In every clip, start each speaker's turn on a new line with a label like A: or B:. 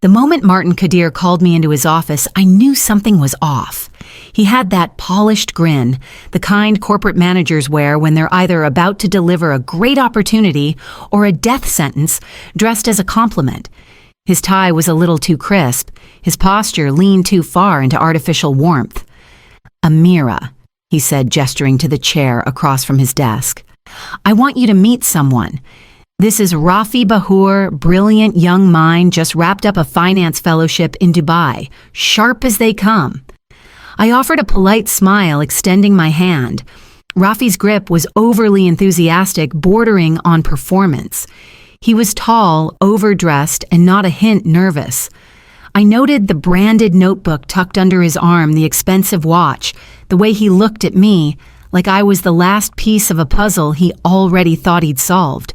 A: The moment Martin Kadir called me into his office, I knew something was off. He had that polished grin, the kind corporate managers wear when they're either about to deliver a great opportunity or a death sentence dressed as a compliment. His tie was a little too crisp. His posture leaned too far into artificial warmth. "Amira," he said, gesturing to the chair across from his desk. "I want you to meet someone. This is Rafi Bahur, brilliant young mind, just wrapped up a finance fellowship in Dubai, sharp as they come." I offered a polite smile, extending my hand. Rafi's grip was overly enthusiastic, bordering on performance. He was tall, overdressed, and not a hint nervous. I noted the branded notebook tucked under his arm, the expensive watch, the way he looked at me, like I was the last piece of a puzzle he already thought he'd solved.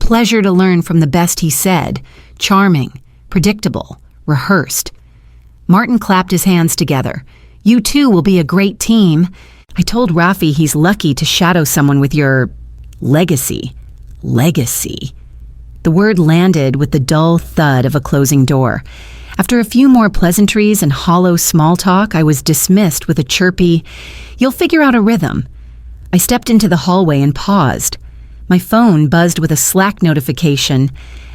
A: Pleasure to learn from the best, he said. Charming, predictable, rehearsed. Martin clapped his hands together. "You two will be a great team. I told Rafi he's lucky to shadow someone with your legacy." Legacy. The word landed with the dull thud of a closing door. After a few more pleasantries and hollow small talk, I was dismissed with a chirpy, "You'll figure out a rhythm." I stepped into the hallway and paused. My phone buzzed with a Slack notification.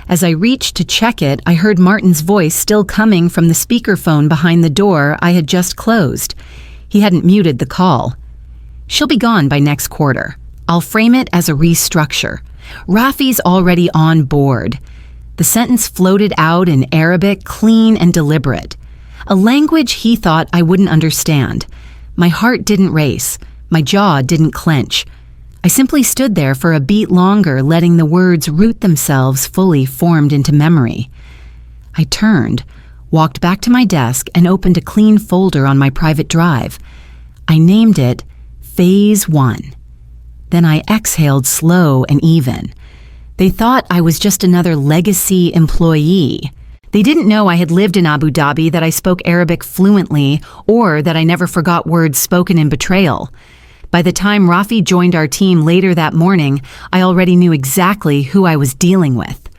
A: As I reached to check it, I heard Martin's voice still coming from the speakerphone behind the door I had just closed. He hadn't muted the call. "She'll be gone by next quarter. I'll frame it as a restructure. Rafi's already on board." The sentence floated out in Arabic, clean and deliberate. A language he thought I wouldn't understand. My heart didn't race. My jaw didn't clench. I simply stood there for a beat longer, letting the words root themselves fully formed into memory. I turned, walked back to my desk, and opened a clean folder on my private drive. I named it Phase 1. Then I exhaled slow and even. They thought I was just another legacy employee. They didn't know I had lived in Abu Dhabi, that I spoke Arabic fluently, or that I never forgot words spoken in betrayal. By the time Rafi joined our team later that morning, I already knew exactly who I was dealing with.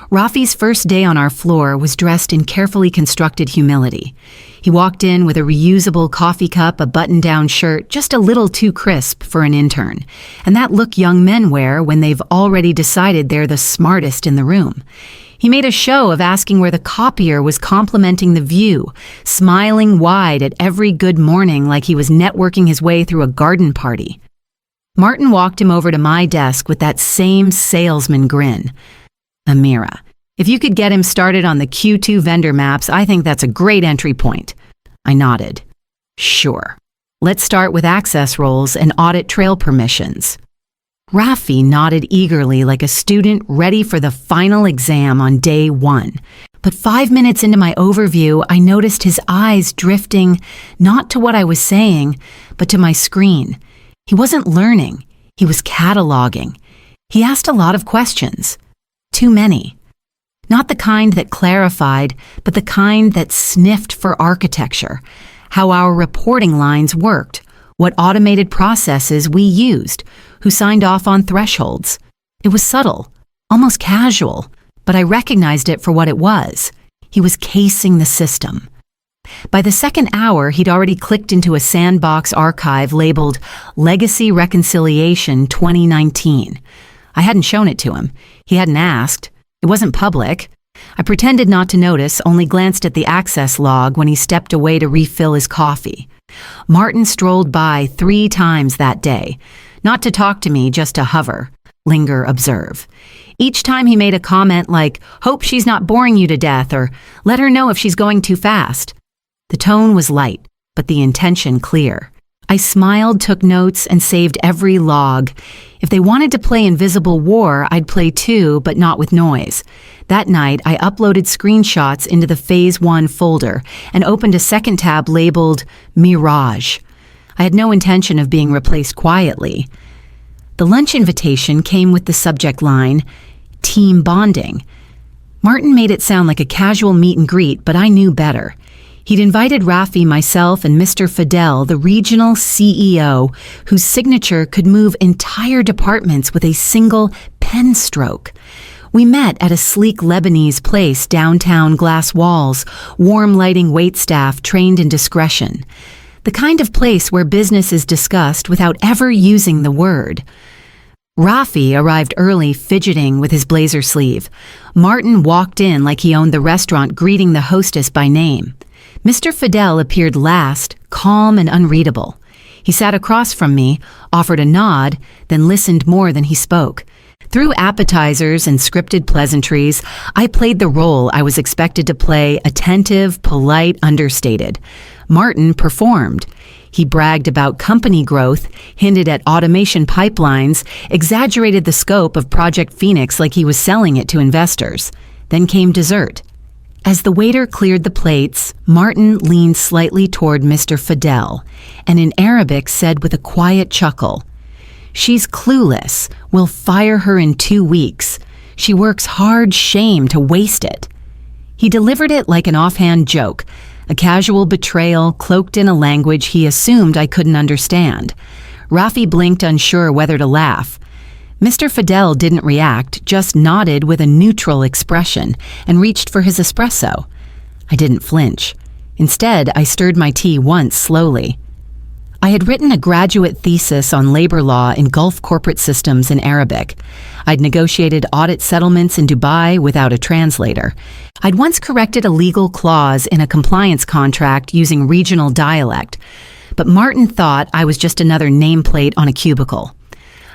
A: Rafi's first day on our floor was dressed in carefully constructed humility. He walked in with a reusable coffee cup, a button-down shirt, just a little too crisp for an intern, and that look young men wear when they've already decided they're the smartest in the room. He made a show of asking where the copier was complimenting the view, smiling wide at every good morning like he was networking his way through a garden party. Martin walked him over to my desk with that same salesman grin. "Amira, if you could get him started on the Q2 vendor maps, I think that's a great entry point." I nodded. "Sure. Let's start with access roles and audit trail permissions." Rafi nodded eagerly like a student ready for the final exam on day 1. But 5 minutes into my overview, I noticed his eyes drifting not to what I was saying, but to my screen. He wasn't learning. He was cataloging. He asked a lot of questions. Too many. Not the kind that clarified, but the kind that sniffed for architecture, how our reporting lines worked, what automated processes we used, who signed off on thresholds. It was subtle, almost casual, but I recognized it for what it was. He was casing the system. By the second hour, he'd already clicked into a sandbox archive labeled Legacy Reconciliation 2019. I hadn't shown it to him. He hadn't asked. It wasn't public. I pretended not to notice, only glanced at the access log when he stepped away to refill his coffee. Martin strolled by 3 times that day. Not to talk to me, just to hover, linger, observe. Each time he made a comment like, "Hope she's not boring you to death," or "Let her know if she's going too fast." The tone was light, but the intention clear. I smiled, took notes, and saved every log. If they wanted to play Invisible War, I'd play too, but not with noise. That night, I uploaded screenshots into the Phase 1 folder and opened a second tab labeled Mirage. I had no intention of being replaced quietly. The lunch invitation came with the subject line, Team Bonding. Martin made it sound like a casual meet and greet, but I knew better. He'd invited Rafi, myself, and Mr. Fidel, the regional CEO, whose signature could move entire departments with a single pen stroke. We met at a sleek Lebanese place, downtown, glass walls, warm lighting, waitstaff trained in discretion. The kind of place where business is discussed without ever using the word. Rafi arrived early, fidgeting with his blazer sleeve. Martin walked in like he owned the restaurant, greeting the hostess by name. Mr. Fidel appeared last, calm and unreadable. He sat across from me, offered a nod, then listened more than he spoke. Through appetizers and scripted pleasantries, I played the role I was expected to play, attentive, polite, understated. Martin performed. He bragged about company growth, hinted at automation pipelines, exaggerated the scope of Project Phoenix like he was selling it to investors. Then came dessert. As the waiter cleared the plates, Martin leaned slightly toward Mr. Fidel, and in Arabic said with a quiet chuckle, "She's clueless. We'll fire her in 2 weeks. She works hard, shame to waste it." He delivered it like an offhand joke, a casual betrayal cloaked in a language he assumed I couldn't understand. Rafi blinked, unsure whether to laugh. Mr. Fidel didn't react, just nodded with a neutral expression and reached for his espresso. I didn't flinch. Instead, I stirred my tea once slowly. I had written a graduate thesis on labor law in Gulf corporate systems in Arabic. I'd negotiated audit settlements in Dubai without a translator. I'd once corrected a legal clause in a compliance contract using regional dialect. But Martin thought I was just another nameplate on a cubicle.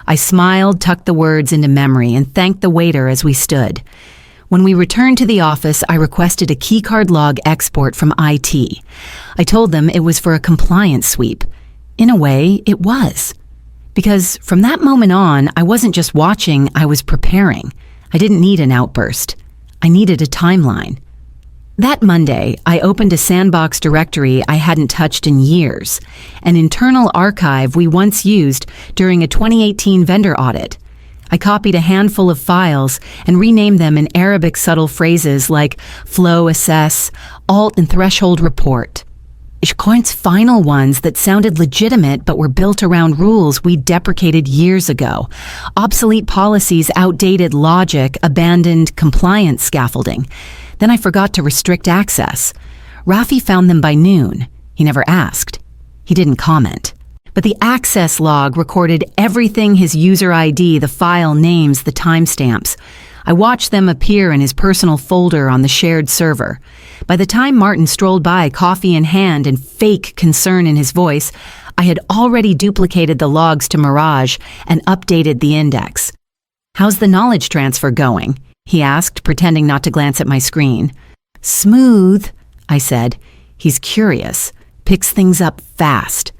A: I smiled, tucked the words into memory, and thanked the waiter as we stood. When we returned to the office, I requested a keycard log export from IT. I told them it was for a compliance sweep. In a way, it was. Because from that moment on, I wasn't just watching, I was preparing. I didn't need an outburst. I needed a timeline. That Monday, I opened a sandbox directory I hadn't touched in years, an internal archive we once used during a 2018 vendor audit. I copied a handful of files and renamed them in Arabic subtle phrases like flow assess, alt and threshold report. Ishkorn's final ones that sounded legitimate but were built around rules we deprecated years ago. Obsolete policies, outdated logic, abandoned compliance scaffolding. Then I forgot to restrict access. Rafi found them by noon. He never asked. He didn't comment. But the access log recorded everything: his user ID, the file names, the timestamps. I watched them appear in his personal folder on the shared server. By the time Martin strolled by, coffee in hand and fake concern in his voice, I had already duplicated the logs to Mirage and updated the index. "How's the knowledge transfer going?" he asked, pretending not to glance at my screen. "Smooth," I said. "He's curious, picks things up fast."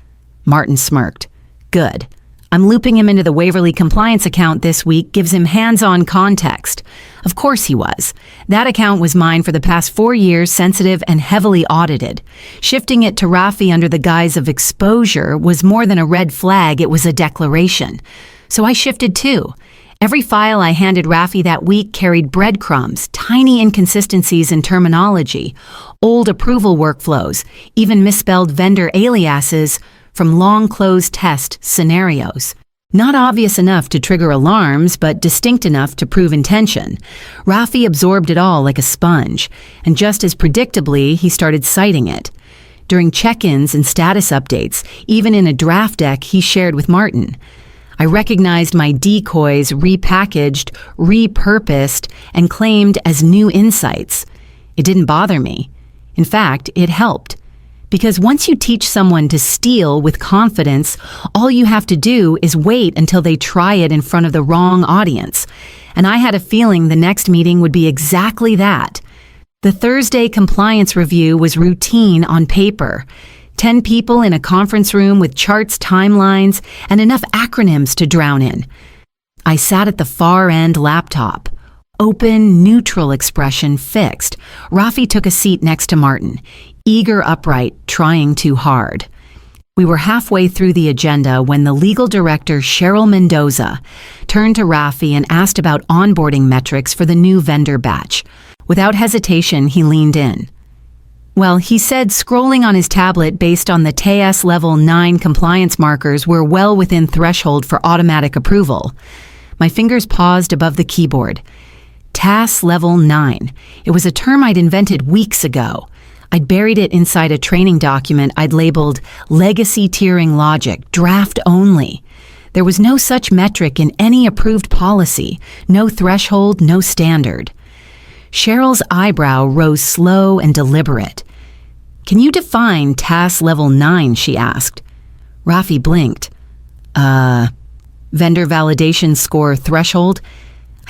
A: Martin smirked. "Good. I'm looping him into the Waverly compliance account this week, gives him hands-on context." Of course he was. That account was mine for the past 4 years, sensitive and heavily audited. Shifting it to Rafi under the guise of exposure was more than a red flag, it was a declaration. So I shifted too. Every file I handed Rafi that week carried breadcrumbs, tiny inconsistencies in terminology, old approval workflows, even misspelled vendor aliases from long-closed test scenarios. Not obvious enough to trigger alarms, but distinct enough to prove intention. Rafi absorbed it all like a sponge, and just as predictably, he started citing it. During check-ins and status updates, even in a draft deck he shared with Martin. I recognized my decoys repackaged, repurposed, and claimed as new insights. It didn't bother me. In fact, it helped. Because once you teach someone to steal with confidence, all you have to do is wait until they try it in front of the wrong audience. And I had a feeling the next meeting would be exactly that. The Thursday compliance review was routine on paper. 10 people in a conference room with charts, timelines, and enough acronyms to drown in. I sat at the far end laptop. Open, neutral expression fixed. Rafi took a seat next to Martin, eager, upright, trying too hard. We were halfway through the agenda when the legal director, Cheryl Mendoza, turned to Rafi and asked about onboarding metrics for the new vendor batch. Without hesitation, he leaned in. Well, he said scrolling on his tablet based on the TAS Level 9 compliance markers were well within threshold for automatic approval. My fingers paused above the keyboard. TAS Level 9. It was a term I'd invented weeks ago. I'd buried it inside a training document I'd labeled Legacy Tiering Logic, Draft Only. There was no such metric in any approved policy, no threshold, no standard. Cheryl's eyebrow rose slow and deliberate. "Can you define TAS Level 9, she asked. Rafi blinked. Vendor validation score threshold?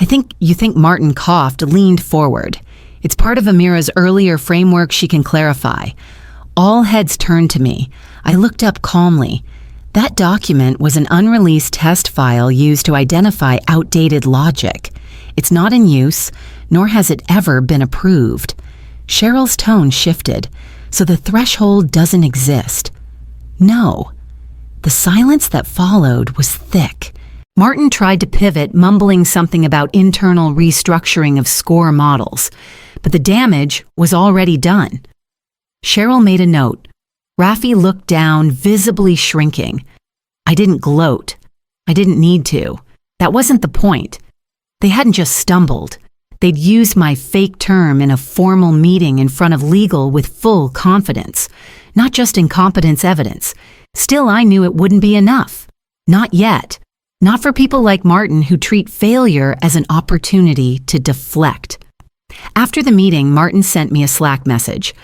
A: I think Martin coughed, leaned forward. It's part of Amira's earlier framework she can clarify. All heads turned to me. I looked up calmly. That document was an unreleased test file used to identify outdated logic. It's not in use, nor has it ever been approved. Cheryl's tone shifted. So the threshold doesn't exist. No. The silence that followed was thick. Martin tried to pivot, mumbling something about internal restructuring of score models, but the damage was already done. Cheryl made a note. Rafi looked down, visibly shrinking. I didn't gloat. I didn't need to. That wasn't the point. They hadn't just stumbled. They'd used my fake term in a formal meeting in front of legal with full confidence, not just incompetence evidence. Still, I knew it wouldn't be enough. Not yet. Not for people like Martin who treat failure as an opportunity to deflect. After the meeting, Martin sent me a Slack message.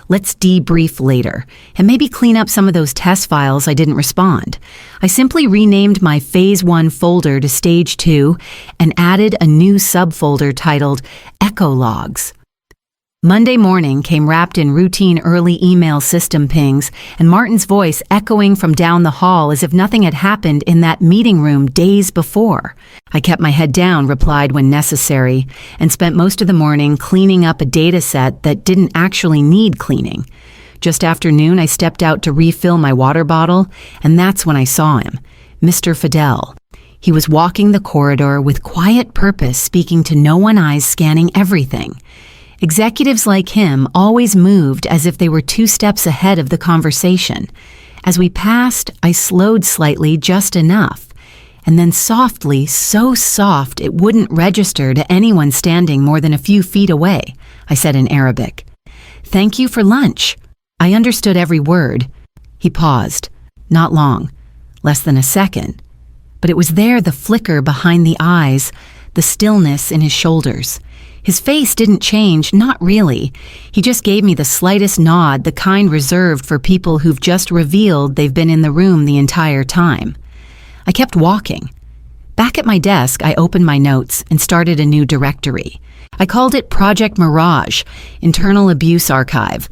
A: Let's debrief later, and maybe clean up some of those test files I didn't respond. I simply renamed my Phase 1 folder to Stage 2 and added a new subfolder titled Echo Logs. Monday morning came wrapped in routine early email system pings and Martin's voice echoing from down the hall as if nothing had happened in that meeting room days before. I kept my head down, replied when necessary, and spent most of the morning cleaning up a data set that didn't actually need cleaning. Just after noon, I stepped out to refill my water bottle, and that's when I saw him, Mr. Fidel. He was walking the corridor with quiet purpose, speaking to no one, eyes scanning everything. Executives like him always moved as if they were 2 steps ahead of the conversation. As we passed, I slowed slightly, just enough. And then softly, so soft it wouldn't register to anyone standing more than a few feet away, I said in Arabic. Thank you for lunch. I understood every word. He paused. Not long. Less than a second. But it was there, the flicker behind the eyes, the stillness in his shoulders. His face didn't change, not really. He just gave me the slightest nod, the kind reserved for people who've just revealed they've been in the room the entire time. I kept walking. Back at my desk, I opened my notes and started a new directory. I called it Project Mirage, Internal Abuse Archive.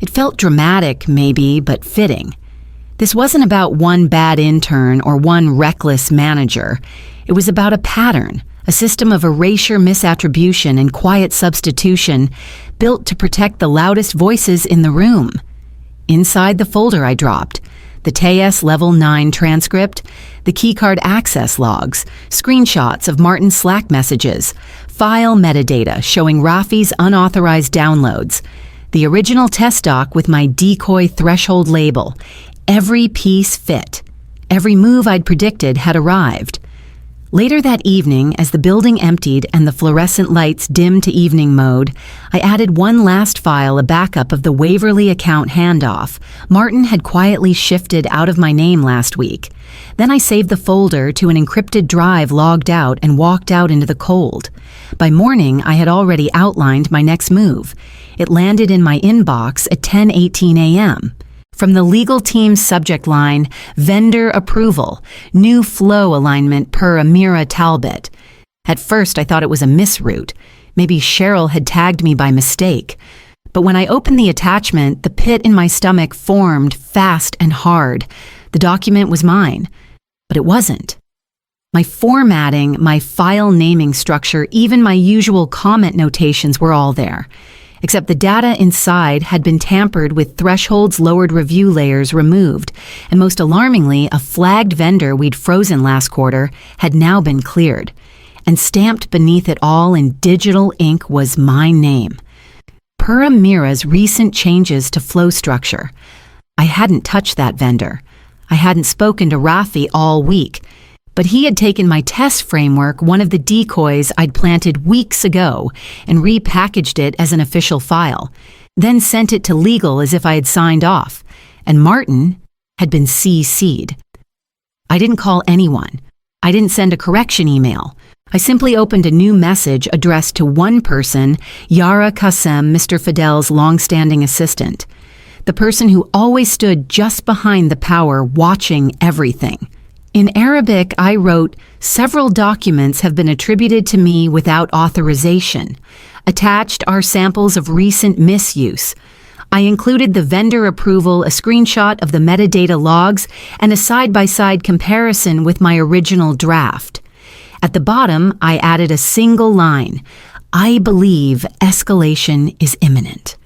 A: It felt dramatic, maybe, but fitting. This wasn't about one bad intern or one reckless manager. It was about a pattern. A system of erasure, misattribution, and quiet substitution built to protect the loudest voices in the room. Inside the folder I dropped, the TAS Level 9 transcript, the keycard access logs, screenshots of Martin's Slack messages, file metadata showing Rafi's unauthorized downloads, the original test doc with my decoy threshold label. Every piece fit. Every move I'd predicted had arrived. Later that evening, as the building emptied and the fluorescent lights dimmed to evening mode, I added one last file, a backup of the Waverly account handoff. Martin had quietly shifted out of my name last week. Then I saved the folder to an encrypted drive, logged out, and walked out into the cold. By morning, I had already outlined my next move. It landed in my inbox at 10:18 a.m. From the legal team's subject line, vendor approval, new flow alignment per Amira Talbot. At first, I thought it was a misroute. Maybe Cheryl had tagged me by mistake. But when I opened the attachment, the pit in my stomach formed fast and hard. The document was mine, but it wasn't. My formatting, my file naming structure, even my usual comment notations were all there. Except the data inside had been tampered with, thresholds, lowered review layers removed, and most alarmingly, a flagged vendor we'd frozen last quarter had now been cleared. And stamped beneath it all in digital ink was my name. Per Amira's recent changes to flow structure. I hadn't touched that vendor. I hadn't spoken to Rafi all week. but he had taken my test framework, one of the decoys I'd planted weeks ago, and repackaged it as an official file, then sent it to legal as if I had signed off, and Martin had been CC'd. I didn't call anyone. I didn't send a correction email. I simply opened a new message addressed to one person, Yara Qassem, Mr. Fidel's long-standing assistant, the person who always stood just behind the power, watching everything. In Arabic, I wrote, "Several documents have been attributed to me without authorization. Attached are samples of recent misuse. I included the vendor approval, a screenshot of the metadata logs, and a side-by-side comparison with my original draft. At the bottom, I added a single line, I believe escalation is imminent."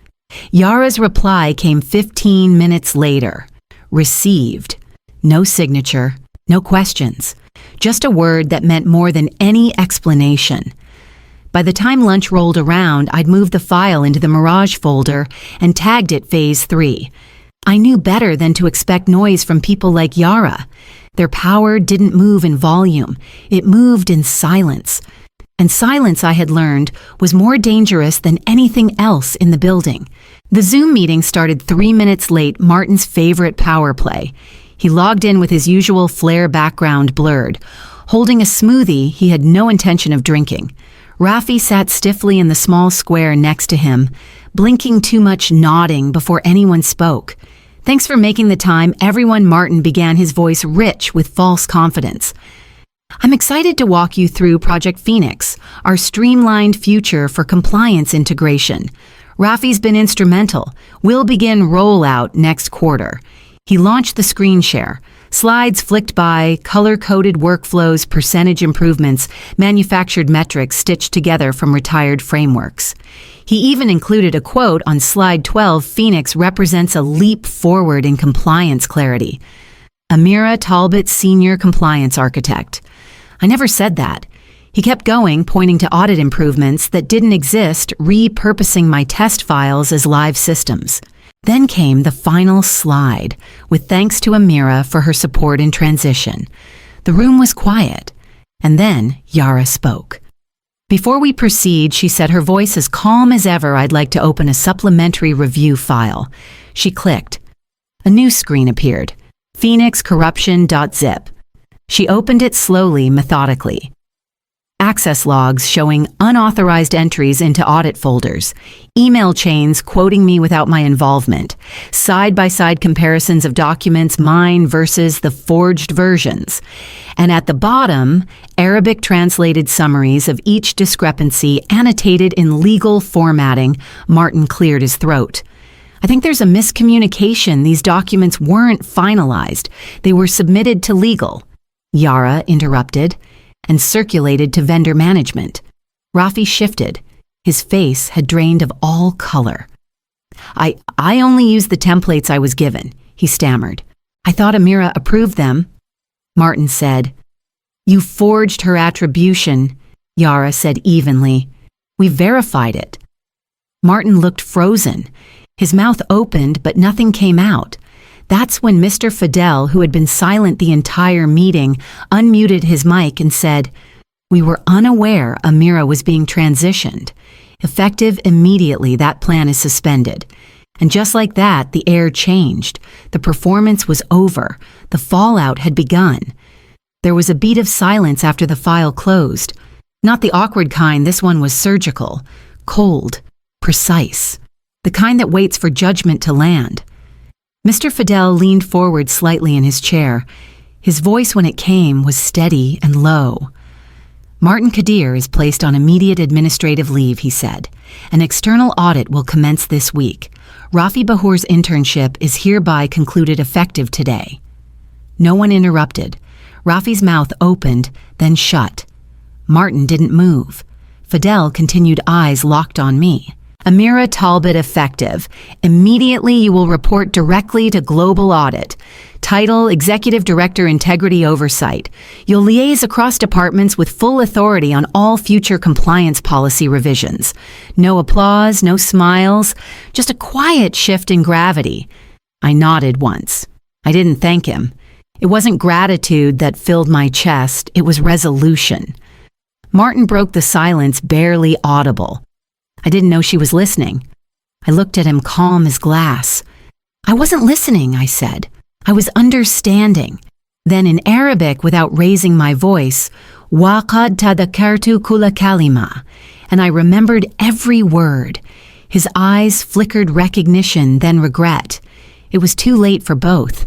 A: Yara's reply came 15 minutes later. Received. No signature, no questions. Just a word that meant more than any explanation. By the time lunch rolled around, I'd moved the file into the Mirage folder and tagged it Phase 3. I knew better than to expect noise from people like Yara. Their power didn't move in volume. It moved in silence. And silence, I had learned, was more dangerous than anything else in the building. The Zoom meeting started 3 minutes late, Martin's favorite power play. He logged in with his usual flare background blurred. Holding a smoothie he had no intention of drinking. Rafi sat stiffly in the small square next to him, blinking too much, nodding before anyone spoke. "Thanks for making the time, everyone," Martin began, his voice rich with false confidence. "I'm excited to walk you through Project Phoenix, our streamlined future for compliance integration. Rafi's been instrumental. We'll begin rollout next quarter." He launched the screen share. Slides flicked by, color-coded workflows, percentage improvements, manufactured metrics stitched together from retired frameworks. He even included a quote on slide 12, "Phoenix represents a leap forward in compliance clarity." Amira Talbot, Senior Compliance Architect. I never said that. He kept going, pointing to audit improvements that didn't exist, repurposing my test files as live systems. Then came the final slide, with thanks to Amira for her support in transition. The room was quiet, and then Yara spoke. Before we proceed, she said, her voice as calm as ever, "I'd like to open a supplementary review file." She clicked. A new screen appeared, phoenixcorruption.zip. She opened it slowly, methodically. Access logs showing unauthorized entries into audit folders, email chains quoting me without my involvement, side-by-side comparisons of documents, mine versus the forged versions, and at the bottom, Arabic translated summaries of each discrepancy annotated in legal formatting. Martin cleared his throat. "I think there's a miscommunication. These documents weren't finalized. They were submitted to legal." Yara interrupted. "And circulated to vendor management." Rafi shifted. His face had drained of all color. I only used the templates I was given," he stammered. "I thought Amira approved them." Martin said, "You forged her attribution," Yara said evenly. "We verified it." Martin looked frozen. His mouth opened, but nothing came out. That's when Mr. Fidel, who had been silent the entire meeting, unmuted his mic and said, "We were unaware Amira was being transitioned. Effective immediately, that plan is suspended." And just like that, the air changed. The performance was over. The fallout had begun. There was a beat of silence after the file closed. Not the awkward kind, this one was surgical, cold, precise. The kind that waits for judgment to land. Mr. Fidel leaned forward slightly in his chair. His voice, when it came, was steady and low. "Martin Kadir is placed on immediate administrative leave," he said. "An external audit will commence this week. Rafi Bahur's internship is hereby concluded effective today." No one interrupted. Rafi's mouth opened, then shut. Martin didn't move. Fidel continued, eyes locked on me. "Amira Talbot effective. Immediately you will report directly to Global Audit. Title, Executive Director Integrity Oversight. You'll liaise across departments with full authority on all future compliance policy revisions. No applause, no smiles, just a quiet shift in gravity." I nodded once. I didn't thank him. It wasn't gratitude that filled my chest, it was resolution. Martin broke the silence, barely audible. I didn't know she was listening. I looked at him calm as glass. I wasn't listening, I said. I was understanding. Then in Arabic, without raising my voice, وَقَدْ تَذَكَّرْتُ كُلَّ كَلِمَةٍ, and I remembered every word. His eyes flickered recognition, then regret. It was too late for both.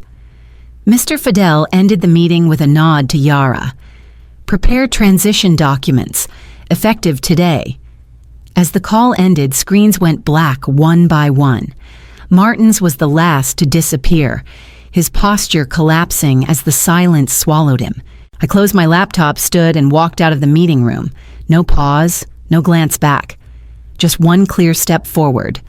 A: Mr. Fidel ended the meeting with a nod to Yara. Prepare transition documents, effective today. As the call ended, screens went black one by one. Martin's was the last to disappear, his posture collapsing as the silence swallowed him. I closed my laptop, stood, and walked out of the meeting room. No pause, no glance back. Just one clear step forward.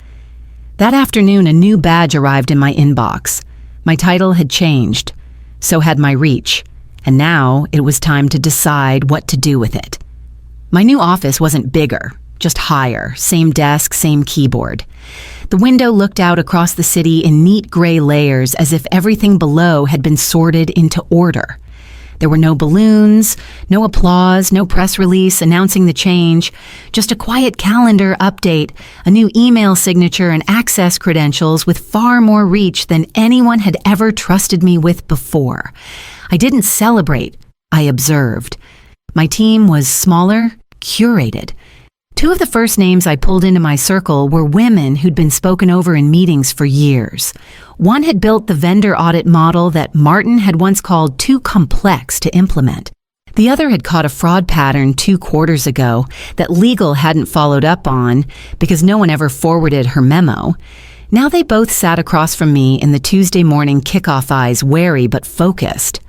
A: That afternoon, a new badge arrived in my inbox. My title had changed. So had my reach. And now it was time to decide what to do with it. My new office wasn't bigger, just higher, same desk, same keyboard. The window looked out across the city in neat gray layers as if everything below had been sorted into order. There were no balloons, no applause, no press release announcing the change, just a quiet calendar update, a new email signature, and access credentials with far more reach than anyone had ever trusted me with before. I didn't celebrate, I observed. My team was smaller, curated. Two of the first names I pulled into my circle were women who'd been spoken over in meetings for years. One had built the vendor audit model that Martin had once called too complex to implement. The other had caught a fraud pattern 2 quarters ago that legal hadn't followed up on because no one ever forwarded her memo. Now they both sat across from me in the Tuesday morning kickoff eyes, wary but focused.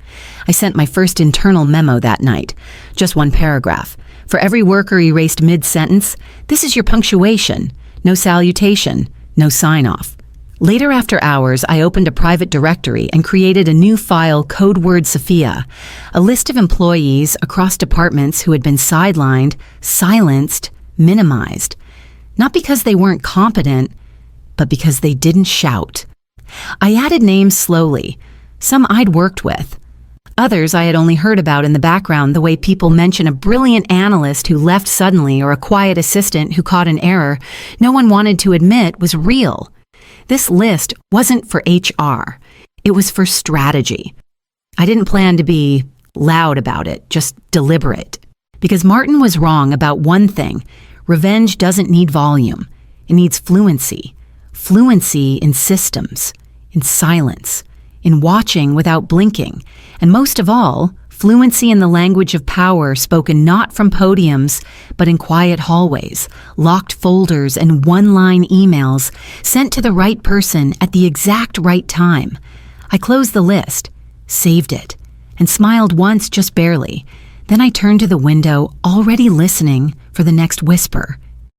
A: I sent my first internal memo that night, just one paragraph. For every worker erased mid-sentence, this is your punctuation. No salutation, no sign-off. Later after hours, I opened a private directory and created a new file, code word Sophia, a list of employees across departments who had been sidelined, silenced, minimized. Not because they weren't competent, but because they didn't shout. I added names slowly, some I'd worked with. Others I had only heard about in the background, the way people mention a brilliant analyst who left suddenly or a quiet assistant who caught an error no one wanted to admit was real. This list wasn't for HR. It was for strategy. I didn't plan to be loud about it, just deliberate. Because Martin was wrong about one thing. Revenge doesn't need volume. It needs fluency. Fluency in systems, in silence, in watching without blinking, and most of all, fluency in the language of power spoken not from podiums, but in quiet hallways, locked folders, and one-line emails sent to the right person at the exact right time. I closed the list, saved it, and smiled once, just barely. Then I turned to the window, already listening for the next whisper.